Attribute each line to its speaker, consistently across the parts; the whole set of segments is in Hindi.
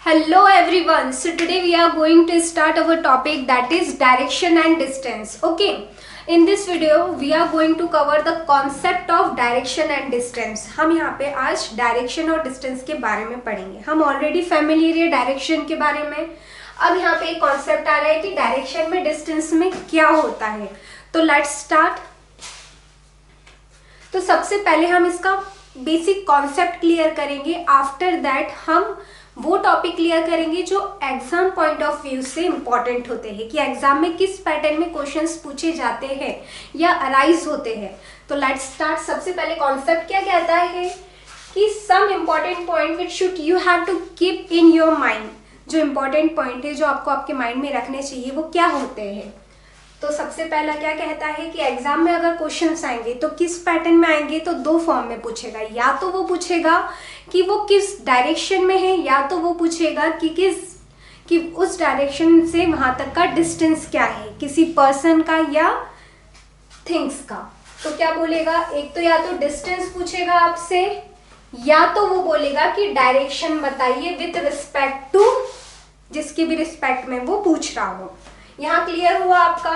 Speaker 1: Hello everyone. So today we are going to start our topic, that is direction and distance. Okay. In this video we are going to cover the concept of direction and distance. हम यहाँ पे आज direction और distance के बारे में पढ़ेंगे. हम already familiar है direction के बारे में. अब यहाँ पे एक concept आ रहा है कि direction में distance में क्या होता है. तो let's start. तो सबसे पहले हम इसका बेसिक कॉन्सेप्ट क्लियर करेंगे. आफ्टर दैट हम वो टॉपिक क्लियर करेंगे जो एग्जाम पॉइंट ऑफ व्यू से इंपॉर्टेंट होते हैं कि एग्जाम में किस पैटर्न में क्वेश्चंस पूछे जाते हैं या अराइज होते हैं. तो लेट्स स्टार्ट. सबसे पहले कॉन्सेप्ट क्या कहता है कि some important point which should you have to keep in your mind. जो इम्पॉर्टेंट पॉइंट है जो आपको आपके माइंड में रखने चाहिए वो क्या होते हैं. तो सबसे पहला क्या कहता है कि एग्जाम में अगर क्वेश्चंस आएंगे तो किस पैटर्न में आएंगे. तो दो फॉर्म में पूछेगा. या तो वो पूछेगा कि वो किस डायरेक्शन में है, या तो वो पूछेगा कि उस डायरेक्शन से वहां तक का डिस्टेंस क्या है, किसी पर्सन का या थिंग्स का. तो क्या बोलेगा, एक तो या तो डिस्टेंस पूछेगा आपसे, या तो वो बोलेगा कि डायरेक्शन बताइए विथ रिस्पेक्ट टू जिसके भी रिस्पेक्ट में वो पूछ रहा हो. यहाँ क्लियर हुआ आपका.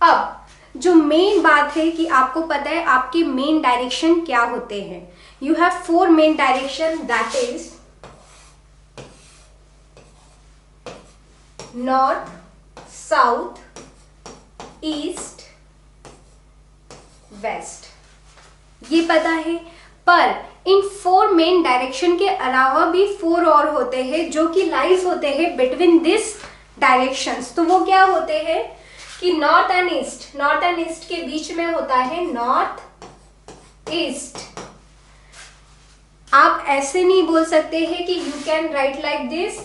Speaker 1: अब जो मेन बात है कि आपको पता है आपके मेन डायरेक्शन क्या होते हैं. You have 4 main direction, that is north, south, east, west. ये पता है. पर इन 4 मेन डायरेक्शन के अलावा भी 4 और होते हैं जो कि लाइज होते हैं बिटवीन दिस डायरेक्शंस. तो वो क्या होते हैं कि north and east. North and east के बीच में होता है नॉर्थ ईस्ट. आप ऐसे नहीं बोल सकते हैं कि you can write like this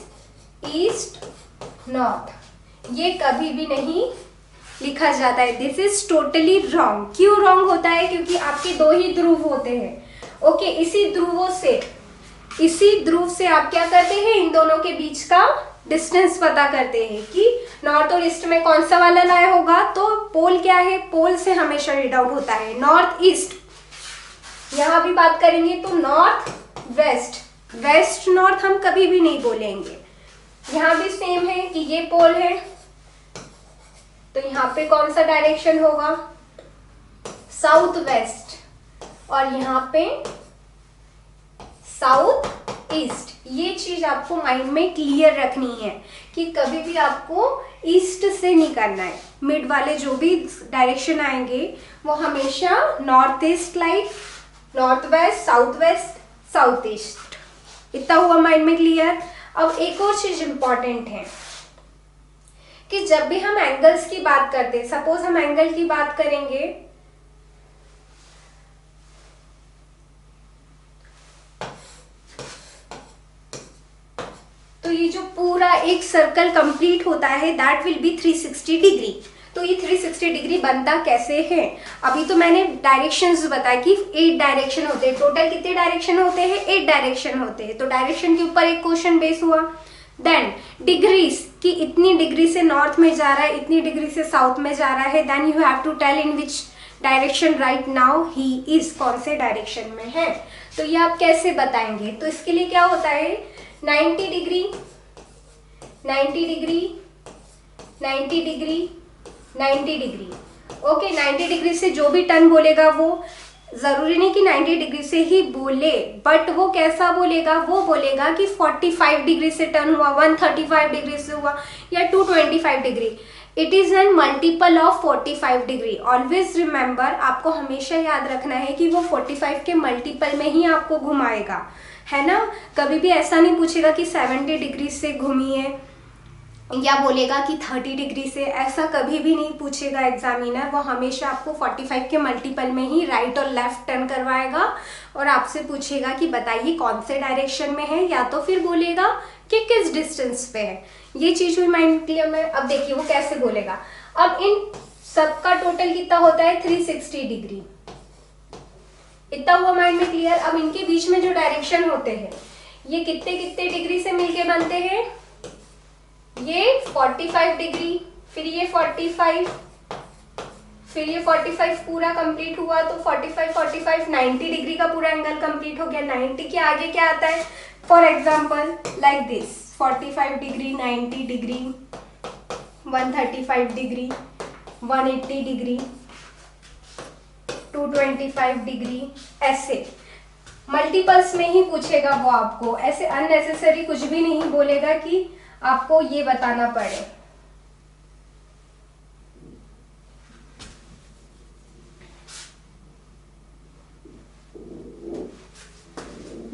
Speaker 1: east north. ये कभी भी नहीं लिखा जाता है. This is totally wrong. क्यों रॉन्ग होता है? क्योंकि आपके 2 ही ध्रुव होते हैं. ओके, इसी ध्रुव से आप क्या करते हैं, इन दोनों के बीच का डिस्टेंस पता करते हैं कि नॉर्थ और ईस्ट में कौन सा वाला लाया होगा. तो पोल क्या है, पोल से हमेशा रीड आउट होता है नॉर्थ ईस्ट. यहां भी बात करेंगे तो नॉर्थ वेस्ट. वेस्ट नॉर्थ हम कभी भी नहीं बोलेंगे. यहां भी सेम है कि ये पोल है तो यहां पे कौन सा डायरेक्शन होगा, साउथ वेस्ट. और यहां पे साउथ ईस्ट. ये चीज आपको माइंड में क्लियर रखनी है कि कभी भी आपको ईस्ट से नहीं करना है. मिड वाले जो भी डायरेक्शन आएंगे वो हमेशा north east like north west, south east. इतना हुआ माइंड में क्लियर. अब एक और चीज इंपॉर्टेंट है कि जब भी हम एंगल्स की बात करते हैं, सपोज हम एंगल की बात करेंगे तो ये जो पूरा एक सर्कल कंप्लीट होता है दैट विल बी 360 डिग्री. तो ये 360 डिग्री बनता कैसे है. अभी तो मैंने डायरेक्शंस बताया कि 8 डायरेक्शन होते हैं. टोटल कितने डायरेक्शन होते हैं, 8 डायरेक्शन होते हैं. तो डायरेक्शन के ऊपर एक क्वेश्चन बेस हुआ. देन डिग्रीज कि इतनी डिग्री से नॉर्थ में जा रहा है, इतनी डिग्री से साउथ में जा रहा है. Then you have to tell in which direction right now he is, कौन से डायरेक्शन में है. तो ये आप कैसे बताएंगे. तो इसके लिए क्या होता है, 90 degree 90 degree 90 degree 90 degree. Okay, 90 degree से जो भी टर्न बोलेगा वो जरूरी नहीं कि 90 डिग्री से ही बोले, बट वो कैसा बोलेगा, वो बोलेगा कि 45 डिग्री से टर्न हुआ, 135 डिग्री से हुआ या 225 degree. It is an multiple of 45 degree. Always remember, आपको हमेशा याद रखना है कि वो 45 के मल्टीपल में ही आपको घुमाएगा, है ना. कभी भी ऐसा नहीं पूछेगा कि 70 डिग्री से घूमिए या बोलेगा कि 30 डिग्री से. ऐसा कभी भी नहीं पूछेगा एग्जामिनर. वो हमेशा आपको 45 के मल्टीपल में ही राइट और लेफ्ट टर्न करवाएगा और आपसे पूछेगा कि बताइए कौन से डायरेक्शन में है, या तो फिर बोलेगा कि किस डिस्टेंस पे है. ये चीज हुई माइंड क्लियर में. अब देखिए वो कैसे बोलेगा. अब इन सबका टोटल कितना होता है, 360 डिग्री. इतना हुआ माइंड में क्लियर. अब इनके बीच में जो डायरेक्शन होते हैं ये कितने कितने डिग्री से मिलके बनते हैं. ये 45 डिग्री, फिर ये 45, फिर ये 45 पूरा कंप्लीट हुआ तो 45 90 डिग्री का पूरा एंगल कंप्लीट हो गया. 90 के आगे क्या आता है, for example like this 45 degree, 90 degree, 135 degree, 180 degree, 225 degree, ऐसे मल्टीपल्स में ही पूछेगा वो आपको, ऐसे अननेसेसरी कुछ भी नहीं बोलेगा कि आपको ये बताना पड़े।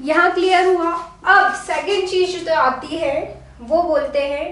Speaker 1: यहां क्लियर हुआ। अब सेकंड चीज जो आती है वो बोलते हैं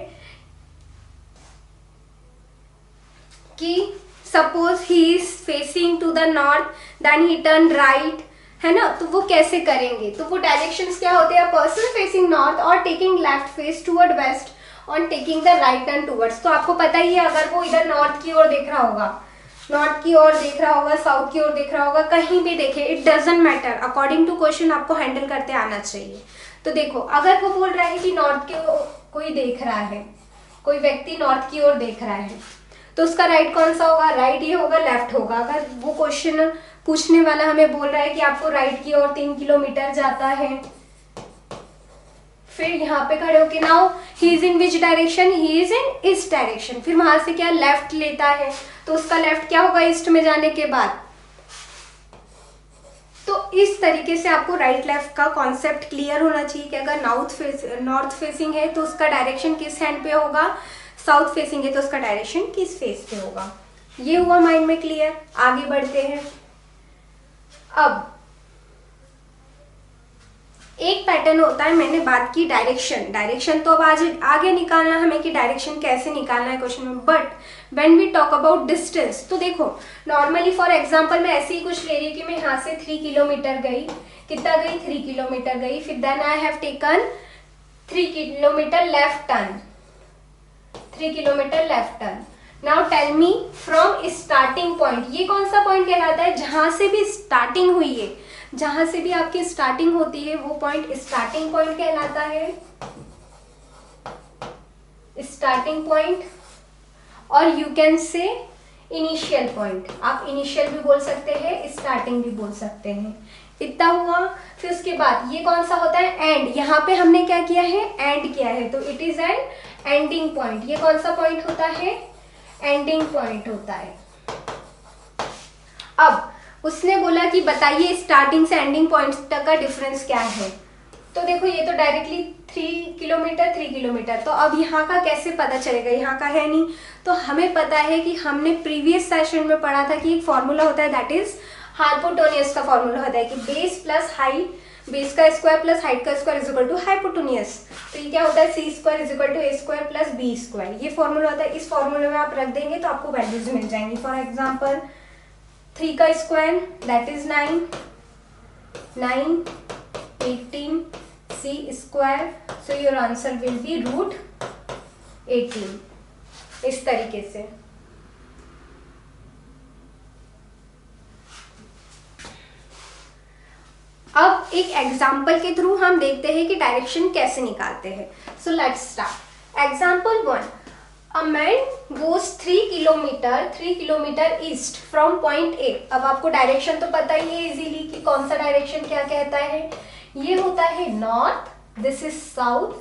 Speaker 1: कि suppose he is facing to the north then he turn right, है ना, तो वो कैसे करेंगे? तो वो डायरेक्शंस क्या होते हैं? पर्सन फेसिंग नॉर्थ और taking left face toward west और taking the right turn towards. तो आपको पता ही है, अगर वो इधर नॉर्थ की ओर देख रहा होगा, नॉर्थ की ओर देख रहा होगा, साउथ की ओर देख रहा होगा, कहीं भी देखे, it doesn't matter, according to question आपको हैंडल करते आना चाहिए। तो देखो, अगर वो बोल रहा है कि नॉर्थ की ओर कोई देख रहा है, कोई व्यक्ति नॉर्थ की ओर देख रहा है, तो उसका राइट कौन सा होगा? राइट ये होगा, लेफ्ट होगा। अगर वो क्वेश्चन पूछने वाला हमें बोल रहा है कि आपको राइट की ओर 3 किलोमीटर जाता है, फिर यहाँ पे खड़े होके now he is in which direction? He is in east direction. फिर वहां से क्या लेफ्ट लेता है, तो उसका लेफ्ट क्या होगा ईस्ट में जाने के बाद? तो इस तरीके से आपको राइट लेफ्ट का कॉन्सेप्ट क्लियर होना चाहिए कि अगर नॉर्थ फेसिंग है तो उसका डायरेक्शन किस हैंड पे होगा, साउथ फेसिंग है तो उसका डायरेक्शन किस फेस पे होगा। ये हुआ माइंड में क्लियर। आगे बढ़ते हैं। अब एक पैटर्न होता है, मैंने बात की डायरेक्शन तो अब आज आगे निकालना हमें कि डायरेक्शन कैसे निकालना है क्वेश्चन में। But when we talk about distance, तो देखो नॉर्मली फॉर एग्जांपल मैं ऐसे ही कुछ ले रही हूँ कि मैं यहाँ से 3 किलोमीटर गई, कितना गई? 3 किलोमीटर गई। फिर then I have taken 3 kilometre left turn, 3 kilometre left turn. Now tell me from starting point, ये कौन सा पॉइंट कहलाता है? जहां से भी स्टार्टिंग हुई है, जहां से भी आपकी स्टार्टिंग होती है वो पॉइंट स्टार्टिंग पॉइंट कहलाता है, स्टार्टिंग पॉइंट। और you can say initial point, आप इनिशियल भी बोल सकते हैं, स्टार्टिंग भी बोल सकते हैं। इतना हुआ। फिर उसके बाद ये कौन सा होता है? एंड। यहाँ पे हमने क्या किया है? एंड किया है, तो it is an ending point. ये कौन सा पॉइंट होता है? एंडिंग पॉइंट होता है। अब उसने बोला कि बताइए स्टार्टिंग से एंडिंग पॉइंट तक का डिफरेंस क्या है। तो देखो ये तो डायरेक्टली 3 किलोमीटर, तो अब यहाँ का कैसे पता चलेगा? यहाँ का है नहीं। तो हमें पता है कि हमने प्रीवियस सेशन में पढ़ा था कि एक फॉर्मूला होता है, दैट इज हाइपोटेन्यूज का फॉर्मूला होता है कि बेस प्लस हाइट, बेस का स्क्वायर प्लस हाइट का square is equal to hypotenuse. तो ये क्या होता है? C square is equal to A square plus B square. ये फॉर्मूला होता है। इस फॉर्मूले में आप रख देंगे तो आपको वैल्यूज मिल जाएंगी। फॉर एग्जाम्पल 3 का square that is 9, 18 c square, so your answer will be √18। इस तरीके से। अब एक एग्जाम्पल के थ्रू हम देखते हैं कि डायरेक्शन कैसे निकालते हैं। So let's start. Example 1, a man goes 3 kilometre east from point A. अब आपको डायरेक्शन तो पता ही है इजीली कि कौन सा डायरेक्शन क्या कहता है। ये होता है north, this is south,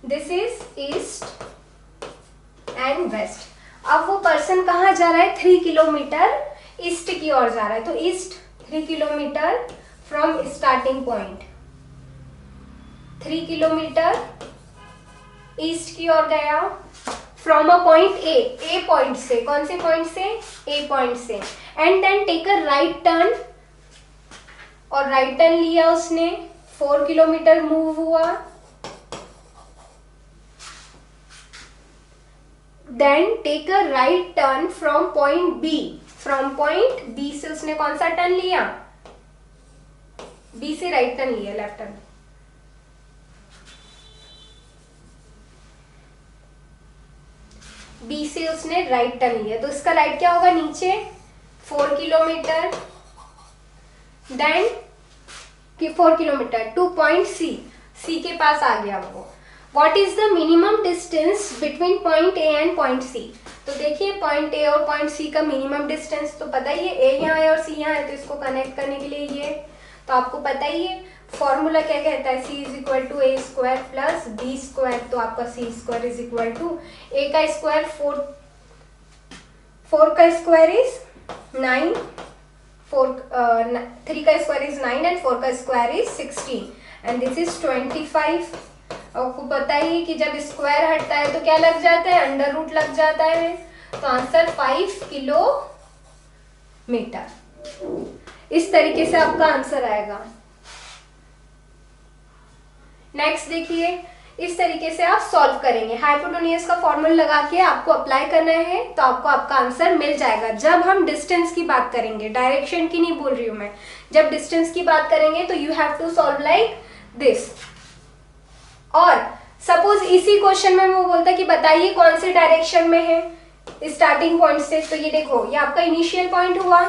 Speaker 1: this is east and west. अब वो पर्सन कहाँ जा रहा है? 3 किलोमीटर ईस्ट की ओर जा रहा है। तो east 3 kilometre from starting point, 3 kilometre east की ओर गया from a point A point से। कौन से पॉइंट से? ए पॉइंट से। And then take a right turn, और राइट टर्न लिया उसने, 4 किलोमीटर मूव हुआ। Then take a right turn from point B, from point B से उसने कौन सा टर्न लिया? बी से राइट टर्न लिया, लेफ्ट टर्न। बी से उसने राइट टर्न लिया, तो इसका राइट क्या होगा? नीचे 4 kilometre, then 4 kilometre to point C, C के पास आ गया वो। What is the minimum distance between point A and point C? तो देखिए पॉइंट ए और पॉइंट सी का मिनिमम डिस्टेंस तो पता ही है, ए यहाँ है और सी यहाँ है, तो इसको कनेक्ट करने के लिए ये तो आपको पता ही है फॉर्मूला क्या कहता है, c is equal to A square plus B square, तो आपका c square is equal to a का स्क्वायर 4 का स्क्वायर इज 9, 3 का स्क्वायर इज 9 एंड 4 का square is 16 and this is 25। आपको पता ही कि जब स्क्वायर हटता है तो क्या लग जाता है, अंडर रूट लग जाता है, तो आंसर 5 किलोमीटर। इस तरीके से आपका आंसर आएगा। नेक्स्ट देखिए, इस तरीके से आप सॉल्व करेंगे। हाइपोटेन्यूज का फॉर्मूला लगा के आपको अप्लाई करना है तो आपको आपका आंसर मिल जाएगा। जब हम डिस्टेंस की बात करेंगे, डायरेक्शन की नहीं बोल रही हूं मैं, जब डिस्टेंस की बात करेंगे तो you have to solve like this. और सपोज इसी क्वेश्चन में वो बोलता है कि बताइए कौन से डायरेक्शन में है स्टार्टिंग पॉइंट से, तो ये देखो ये आपका इनिशियल पॉइंट हुआ,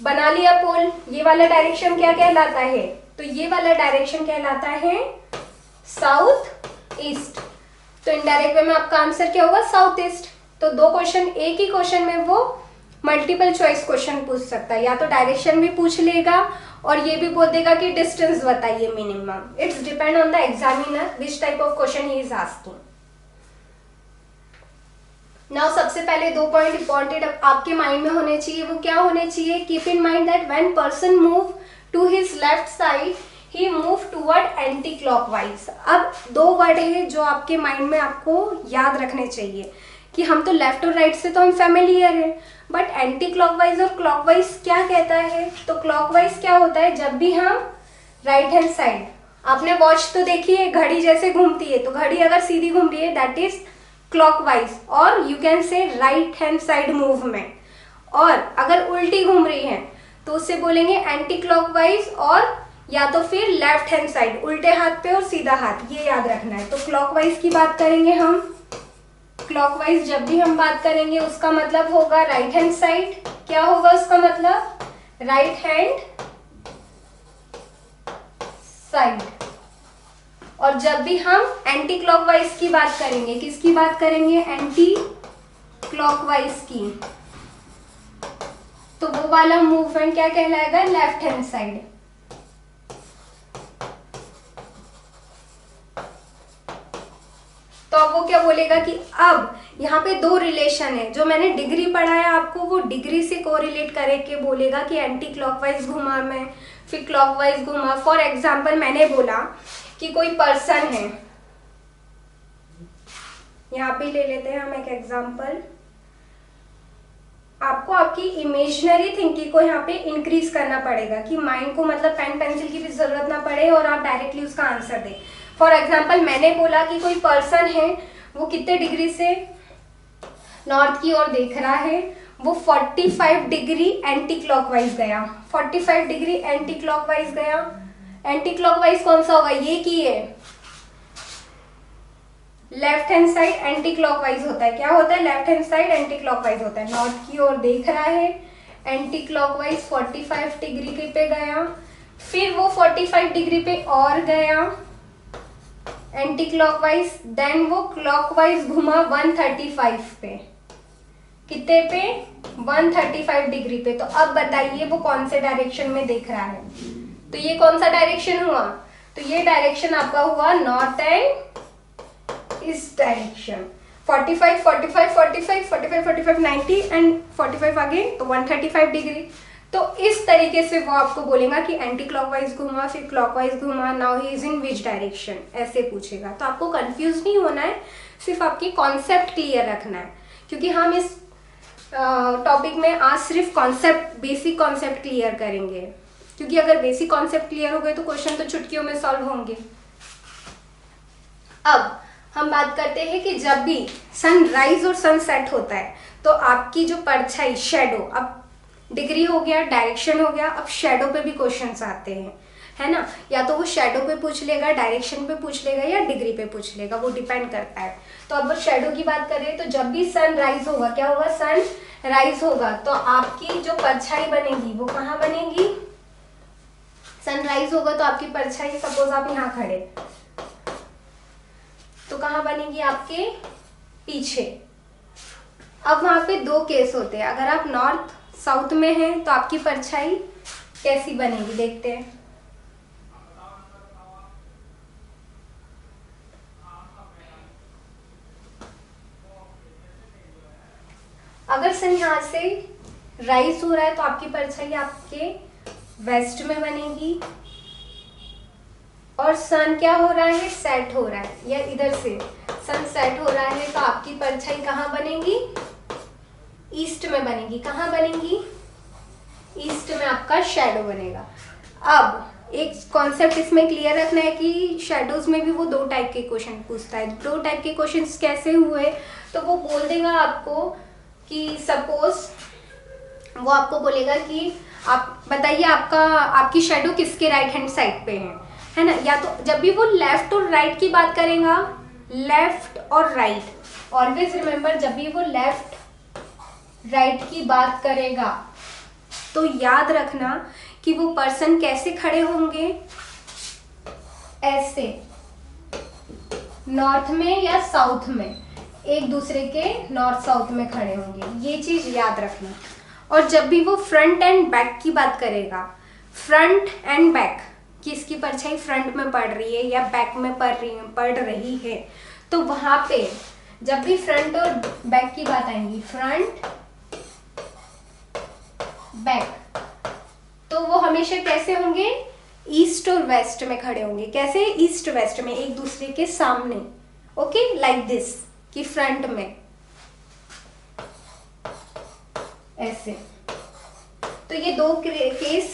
Speaker 1: बना लिया पोल। ये वाला डायरेक्शन क्या कहलाता है, तो ये वाला डायरेक्शन कहलाता है साउथ ईस्ट। तो इनडायरेक्ट वे में आपका आंसर क्या होगा, साउथ ईस्ट। तो दो क्वेश्चन एक ही क्वेश्चन में वो मल्टीपल चॉइस क्वेश्चन पूछ सकता है, या तो डायरेक्शन भी पूछ लेगा और ये भी बोल देगा कि डिस्टेंस बताइए minimum. It's depend on the examiner which type of question he is asking. Now सबसे पहले 2 पॉइंट इंपॉर्टेंट आपके माइंड में होने चाहिए, वो क्या होने चाहिए, keep in mind that when person move to his left side he move toward anti clockwise. अब 2 वर्ड है जो आपके माइंड में आपको याद रखने चाहिए कि हम तो लेफ्ट और राइट से तो हम फैमिलियर है, बट एंटी क्लॉकवाइज और क्लॉकवाइज क्या कहता है, तो क्लॉकवाइज क्या होता है, जब भी हम राइट हैंड साइड, आपने वॉच तो देखी है, घड़ी जैसे घूमती है, तो घड़ी अगर सीधी घूम रही है दैट इज क्लॉकवाइज, और you can say right hand side movement. और अगर उल्टी घूम रही है तो उससे बोलेंगे एंटी क्लॉकवाइज, और या तो फिर लेफ्ट हैंड साइड, उल्टे हाथ पे और सीधा हाथ, ये याद रखना है। तो क्लॉकवाइज की बात करेंगे हम, क्लॉकवाइज जब भी हम बात करेंगे उसका मतलब होगा राइट हैंड साइड। क्या होगा उसका मतलब, राइट हैंड साइड। और जब भी हम एंटी क्लॉकवाइज की बात करेंगे, किसकी बात करेंगे, एंटी क्लॉकवाइज की, तो वो वाला मूवमेंट क्या कहलाएगा, लेफ्ट हैंड साइड। तो अब वो क्या बोलेगा कि अब यहाँ पे 2 रिलेशन है, जो मैंने डिग्री पढ़ाया आपको वो डिग्री से कोरिलेट करके बोलेगा कि एंटी क्लॉकवाइज घुमा मैं, फिर क्लॉकवाइज घुमा। फॉर एग्जांपल मैंने बोला कि कोई पर्सन है, यहाँ पे ले लेते हैं हम एक एग्जांपल। आपको आपकी इमेजिनरी थिंकिंग को यहाँ पे इंक्रीज करना पड़ेगा कि माइंड को मतलब पेन पेंसिल की भी जरूरत ना पड़े और आप डायरेक्टली उसका आंसर दें। फॉर एग्जाम्पल मैंने बोला कि कोई पर्सन है, वो कितने डिग्री से नॉर्थ की ओर देख रहा है, वो 45 डिग्री एंटी क्लॉकवाइज गया, 45 डिग्री एंटी क्लॉकवाइज गया। एंटी क्लॉकवाइज कौन सा होगा, ये की है left hand side anti clockwise होता है। क्या होता है, left hand side anti clockwise होता है। नॉर्थ की ओर देख रहा है, एंटी क्लॉकवाइज 45 डिग्री पे गया, फिर वो 45 डिग्री पे और गया एंटी क्लॉकवाइज, देन वो क्लॉकवाइज घुमा 135 पे, कितने पे, 135 डिग्री पे। तो अब बताइए वो कौन से डायरेक्शन में देख रहा है, तो ये कौन सा डायरेक्शन हुआ, तो ये डायरेक्शन आपका हुआ नॉर्थ एंड इस डायरेक्शन। 45 45 45 45 45 90 एंड 45 अगेन, तो 135 डिग्री। तो इस तरीके से वो आपको बोलेगा कि एंटी क्लॉकवाइज घुमा, फिर क्लॉकवाइज घुमा, now he is in which direction, ऐसे पूछेगा। तो आपको कंफ्यूज नहीं होना है, सिर्फ आपकी कॉन्सेप्ट क्लियर रखना है, क्योंकि हम इस टॉपिक में आज सिर्फ कॉन्सेप्ट, बेसिक कॉन्सेप्ट क्लियर करेंगे, क्योंकि अगर बेसिक कॉन्सेप्ट क्लियर हो गए तो क्वेश्चन तो चुटकियों में सॉल्व होंगे। अब हम बात करते हैं कि जब भी सनराइज और सनसेट होता है तो आपकी जो परछाई, शेडो, अब डिग्री हो गया, डायरेक्शन हो गया, अब शेडो पे भी क्वेश्चंस आते हैं, है ना। या तो वो शेडो पे पूछ लेगा, डायरेक्शन पे पूछ लेगा, या डिग्री पे पूछ लेगा, वो डिपेंड करता है। तो अब शेडो की बात करें तो जब भी सन राइज होगा, क्या होगा, सन राइज होगा, तो आपकी जो परछाई बनेगी वो कहाँ बनेगी, सनराइज होगा तो आपकी परछाई, सपोज आप यहाँ खड़े, तो कहाँ बनेगी, आपके पीछे। अब वहां पे 2 केस होते हैं, अगर आप नॉर्थ साउथ में हैं तो आपकी परछाई कैसी बनेगी, देखते हैं। अगर सन यहाँ से राइज हो रहा है तो आपकी परछाई आपके वेस्ट में बनेगी, और सन क्या हो रहा है, सेट हो रहा है, या इधर से सन सेट हो रहा है तो आपकी परछाई कहाँ बनेगी, ईस्ट में बनेगी। कहाँ बनेगी, ईस्ट में आपका शैडो बनेगा। अब एक कॉन्सेप्ट इसमें क्लियर रखना है कि शैडोज में भी वो 2 टाइप के क्वेश्चन पूछता है। 2 टाइप के क्वेश्चंस कैसे हुए, तो वो बोल देगा आपको कि सपोज वो आपको बोलेगा कि आप बताइए आपकी शैडो किसके राइट हैंड साइड पे है ना। या तो जब भी वो लेफ्ट और राइट की बात करेगा, लेफ्ट और राइट, ऑलवेज रिमेंबर, जब भी वो लेफ्ट राइट की बात करेगा तो याद रखना कि वो पर्सन कैसे खड़े होंगे, ऐसे नॉर्थ में या साउथ में, एक दूसरे के नॉर्थ साउथ में खड़े होंगे, ये चीज याद रखना। और जब भी वो फ्रंट एंड बैक की बात करेगा, फ्रंट एंड बैक कि इसकी परछाई फ्रंट में पड़ रही है या बैक में पड़ रही है, तो वहां पे जब भी फ्रंट और बैक की बात आएंगी, फ्रंट बैक, तो वो हमेशा कैसे होंगे, ईस्ट और वेस्ट में खड़े होंगे। कैसे, ईस्ट वेस्ट में, एक दूसरे के सामने। ओके, लाइक दिस कि फ्रंट में ऐसे। तो ये 2 केस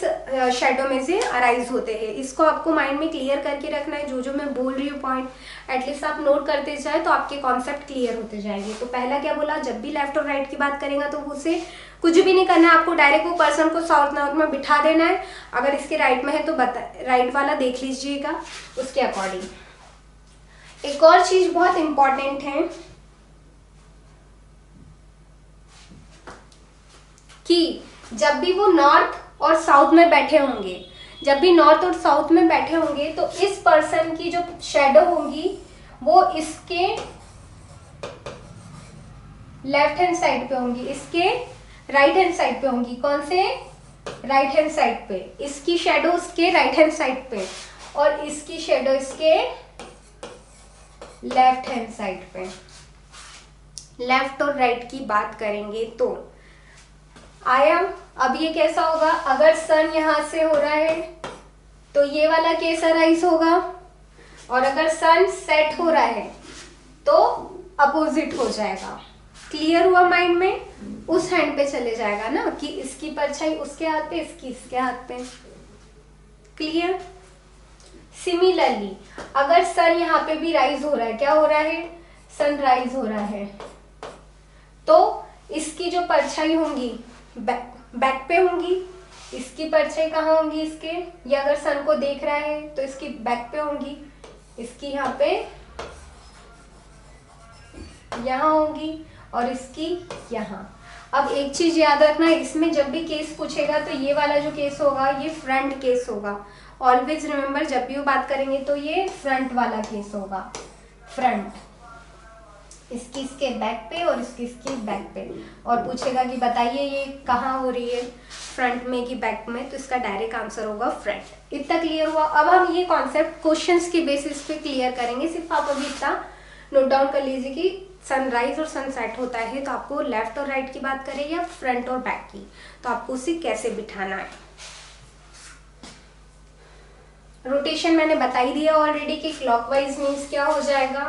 Speaker 1: शैडो में से अराइज होते हैं। इसको आपको माइंड में क्लियर करके रखना है। जो मैं बोल रही हूँ पॉइंट एटलीस्ट आप नोट करते जाए तो आपके कॉन्सेप्ट क्लियर होते जाएंगे। तो पहला क्या बोला, जब भी लेफ्ट और राइट की बात करेगा तो उसे कुछ भी नहीं करना है, आपको डायरेक्ट वो पर्सन को साउथ नॉर्थ में बिठा देना है। अगर इसके राइट में है तो राइट वाला देख लीजिएगा उसके अकॉर्डिंग। एक और चीज बहुत इंपॉर्टेंट है कि जब भी वो नॉर्थ और साउथ में बैठे होंगे, जब भी नॉर्थ और साउथ में बैठे होंगे तो इस पर्सन की जो शैडो होंगी वो इसके लेफ्ट हैंड साइड पे होंगी, इसके राइट हैंड साइड पे होंगी। कौन से, राइट हैंड साइड पे। इसकी शैडो उसके राइट हैंड साइड पे और इसकी शैडो इसके लेफ्ट हैंड साइड पे। लेफ्ट और राइट की बात करेंगे तो आया। अब ये कैसा होगा, अगर सन यहां से हो रहा है तो ये वाला केस अराइज होगा, और अगर सन सेट हो रहा है तो अपोजिट हो जाएगा। क्लियर हुआ माइंड में, उस हैंड पे चले जाएगा ना कि इसकी परछाई उसके हाथ पे, इसकी इसके हाथ पे। क्लियर। सिमिलरली अगर सन यहाँ पे भी राइज हो रहा है, क्या हो रहा है, सन राइज हो रहा है, तो इसकी जो परछाई होंगी बैक पे होंगी, इसकी परछाई कहाँ होंगी, इसके, ये अगर सन को देख रहा है तो इसकी बैक पे होंगी, इसकी यहाँ पे यहाँ होंगी और इसकी यहाँ। अब एक चीज याद रखना, इसमें जब भी केस पूछेगा तो ये वाला जो केस होगा ये फ्रंट केस होगा। ऑलवेज रिमेंबर, जब भी वो बात करेंगे तो ये फ्रंट वाला केस होगा। फ्रंट, इसकी इसके बैक पे और इसकी बैक पे, और पूछेगा कि बताइए ये कहाँ हो रही है, फ्रंट में कि बैक में, तो इसका डायरेक्ट आंसर होगा फ्रंट। इतना क्लियर हुआ। अब हम ये कॉन्सेप्ट क्वेश्चंस के बेसिस पे क्लियर करेंगे। सिर्फ आप अभी इतना नोट डाउन कर लीजिए कि सनराइज और सनसेट होता है तो आपको लेफ्ट और राइट की बात करें या फ्रंट और बैक की, तो आपको उसे कैसे बिठाना है। रोटेशन मैंने बता ही दिया ऑलरेडी कि क्लॉकवाइज मीन्स क्या हो जाएगा,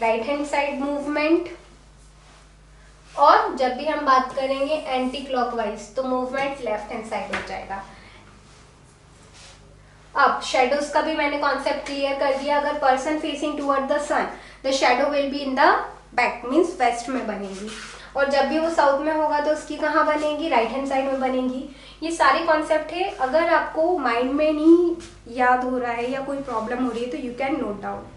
Speaker 1: राइट हैंड साइड मूवमेंट, और जब भी हम बात करेंगे एंटी क्लॉकवाइज तो मूवमेंट लेफ्ट हैंड साइड हो जाएगा। अब शेडोज का भी मैंने कॉन्सेप्ट क्लियर कर दिया। अगर person facing toward the sun, the shadow will be in the back, means west में बनेगी, और जब भी वो साउथ में होगा तो उसकी कहाँ बनेगी, राइट हैंड साइड में बनेगी। ये सारे कॉन्सेप्ट है। अगर आपको माइंड में नहीं याद हो रहा है या कोई प्रॉब्लम हो रही है तो यू कैन नोट डाउन।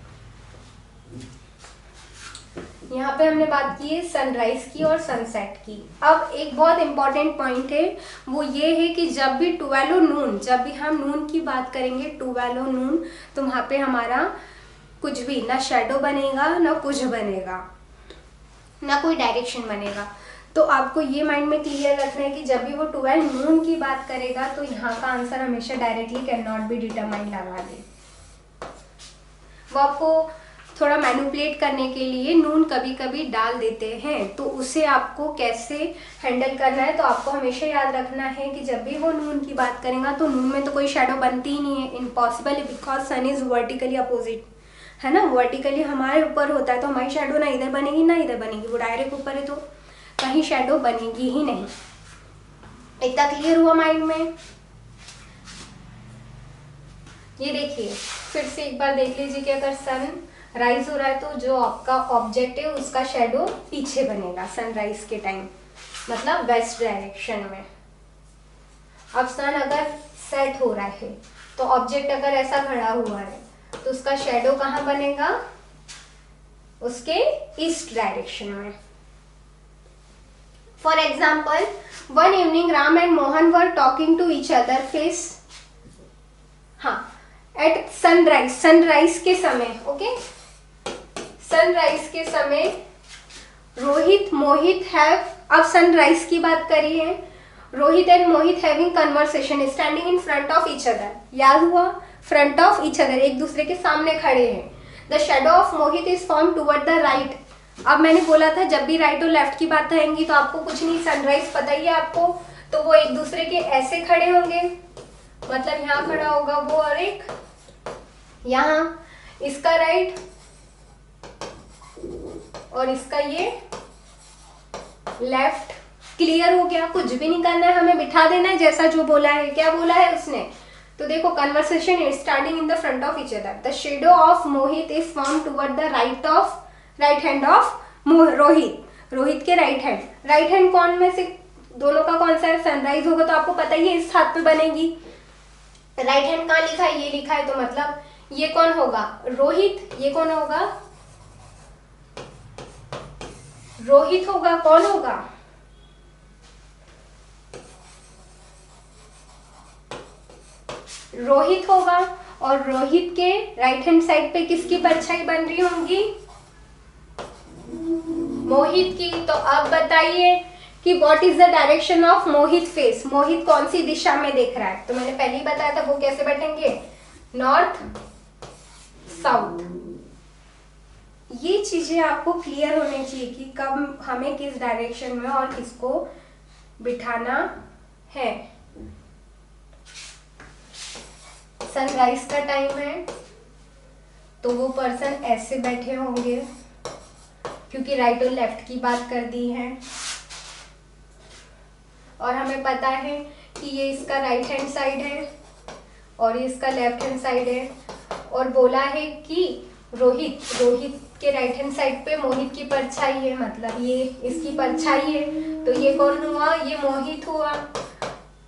Speaker 1: यहाँ पे हमने बात की है सनराइज की और सनसेट की। अब एक बहुत इंपॉर्टेंट पॉइंट है, वो ये है कि जब भी 12 नून, जब भी हम नून की बात करेंगे 12 नून, तो वहाँ पे हमारा कुछ भी ना शेडो बनेगा ना कुछ बनेगा, ना कोई डायरेक्शन बनेगा। तो आपको ये माइंड में क्लियर रखना है कि जब भी वो 12 नून की बात करेगा तो यहाँ का आंसर हमेशा directly can not be determine लगा दे। वो आपको थोड़ा मैनिपुलेट करने के लिए नून कभी कभी डाल देते हैं। तो उसे आपको कैसे हैंडल करना है, तो आपको हमेशा याद रखना है कि जब भी वो नून की बात करेंगे तो नून में तो कोई शेडो बनती ही नहीं है, इम्पॉसिबल है, because sun is vertically opposite है ना, वर्टिकली हमारे ऊपर होता है, तो हमारी शेडो ना इधर बनेगी ना इधर बनेगी, वो डायरेक्ट ऊपर है तो कहीं शेडो बनेगी ही नहीं। इतना क्लियर हुआ माइंड में? ये देखिए फिर से एक बार देख लीजिए कि अगर सन राइज हो रहा है तो जो आपका ऑब्जेक्ट है उसका शेडो पीछे बनेगा सनराइज के टाइम, मतलब वेस्ट डायरेक्शन में। अब सन अगर सेट हो रहा है तो ऑब्जेक्ट अगर ऐसा खड़ा हुआ है तो उसका शेडो कहाँ बनेगा? उसके ईस्ट डायरेक्शन में। For example, one evening Ram and Mohan were talking to each other face, हाँ, एट सनराइज, सनराइज के समय, ओके, सनराइज के समय रोहित मोहित हैव, अब सनराइज की बात करी है, Rohit and Mohit having conversation standing in front of each other, याद हुआ, फ्रंट ऑफ ईच अदर, एक दूसरे के सामने खड़े हैं। The shadow of Mohit is form toward the right, अब मैंने बोला था जब भी राइट और लेफ्ट की बात आएंगी तो आपको कुछ नहीं, सनराइज पता ही है आपको, तो वो एक दूसरे के ऐसे खड़े होंगे, मतलब यहाँ खड़ा होगा वो और एक यहाँ, इसका राइट और इसका ये लेफ्ट। क्लियर हो गया? कुछ भी नहीं करना है, हमें बिठा देना है जैसा जो बोला है। क्या बोला है उसने? तो देखो, conversation is standing in the front of each other, the shadow of Mohit is form toward the right hand of Rohit, Rohit के राइट हैंड कौन में से दोनों का कौन सा है? सनराइज होगा तो आपको पता ही है इस हाथ पे बनेगी। राइट हैंड कहाँ लिखा है? ये लिखा है, तो मतलब ये कौन होगा? रोहित। ये कौन होगा? रोहित होगा। कौन होगा? रोहित होगा। और रोहित के राइट हैंड साइड पे किसकी परछाई बन रही होंगी? मोहित की। तो अब बताइए कि what is the direction of Mohit face, Mohit कौन सी दिशा में देख रहा है? तो मैंने पहले ही बताया था वो कैसे बैठेंगे, नॉर्थ साउथ। ये चीजें आपको क्लियर होनी चाहिए कि कब हमें किस डायरेक्शन में और किसको बिठाना है। सनराइज का टाइम है तो वो पर्सन ऐसे बैठे होंगे क्योंकि राइट और लेफ्ट की बात कर दी है, और हमें पता है कि ये इसका राइट हैंड साइड है और ये इसका लेफ्ट हैंड साइड है, और बोला है कि रोहित के राइट हैंड साइड पे मोहित की परछाई है, मतलब ये इसकी परछाई है, तो ये कौन हुआ? ये मोहित हुआ।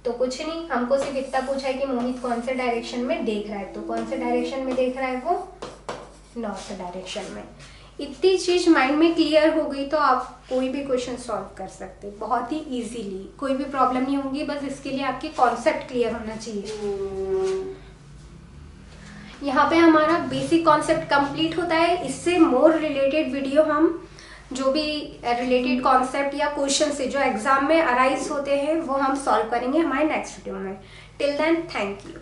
Speaker 1: तो कुछ नहीं, हमको सिर्फ इतना पूछा है कि मोहित कौन से डायरेक्शन में देख रहा है, तो कौन से डायरेक्शन में देख रहा है वो? नॉर्थ डायरेक्शन में। इतनी चीज माइंड में क्लियर हो गई तो आप कोई भी क्वेश्चन सॉल्व कर सकते हैं बहुत ही इजीली, कोई भी प्रॉब्लम नहीं होगी। बस इसके लिए आपके कॉन्सेप्ट क्लियर होना चाहिए। यहाँ पे हमारा बेसिक कॉन्सेप्ट कंप्लीट होता है। इससे मोर रिलेटेड वीडियो हम जो भी रिलेटेड कॉन्सेप्ट या क्वेश्चन से जो एग्जाम में अराइज होते हैं वो हम सॉल्व करेंगे हमारे नेक्स्ट वीडियो में। Till then thank you.